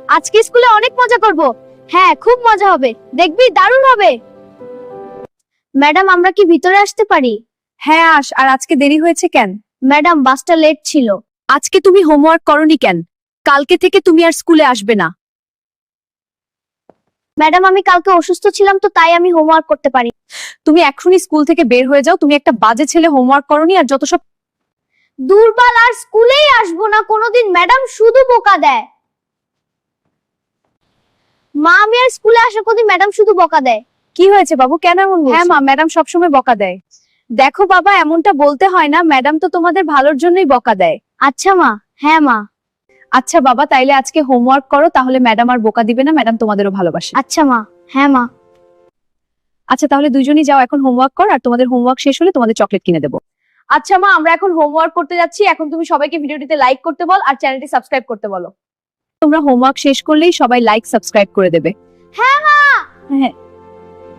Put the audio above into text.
আজকে স্কুলে অনেক মজা করব। হ্যাঁ, খুব মজা হবে, দেখবি দারুণ হবে। ম্যাডাম, আমরা কি ভিতরে আসতে পারি? হ্যাঁ আস, আর আজকে দেরি হয়েছে কেন? ম্যাডাম, বাসটা লেট ছিল। আজকে তুমি হোমওয়ার্ক করনি কেন? কালকে থেকে তুমি আর স্কুলে আসবে না। ম্যাডাম, আমি কালকে অসুস্থ ছিলাম, তো তাই আমি হোমওয়ার্ক করতে পারি। তুমি এখনই স্কুল থেকে বের হয়ে যাও, তুমি একটা বাজে ছেলে, হোমওয়ার্ক করনি আর যত সব। দুর্বল, আর স্কুলেই আসবো না কোনোদিন, ম্যাডাম শুধু বকা দেয়। মা, আমি আর স্কুলে আসা কোনদিন, ম্যাডাম শুধু বকা দেয়। কি হয়েছে বাবু, কেন এমন বলছো? হ্যাঁ মা, ম্যাডাম সবসময় বকা দেয়। দেখো বাবা, এমনটা বলতে হয় না, ম্যাডাম তো তোমাদের ভালোর জন্যই বকা দেয়। আচ্ছা মা। হ্যাঁ মা। আচ্ছা বাবা, তাইলে আজকে হোমওয়ার্ক করো, তাহলে ম্যাডাম আর বকা দিবে না, ম্যাডাম তোমাদেরও ভালোবাসে। আচ্ছা মা। হ্যাঁ মা। আচ্ছা তাহলে দুইজনই যাও এখন হোমওয়ার্ক কর, আর তোমাদের হোমওয়ার্ক শেষ হলে তোমাদের চকলেট কিনে দেবো। আচ্ছা মা, আমরা এখন হোমওয়ার্ক করতে যাচ্ছি। এখন তুমি সবাইকে ভিডিওটিতে লাইক করতে বল আর চ্যানেলটি সাবস্ক্রাইব করতে বলো। তোমরা হোমওয়ার্ক শেষ করলেই সবাই লাইক সাবস্ক্রাইব করে দেবে। হ্যাঁ মা। হ্যাঁ।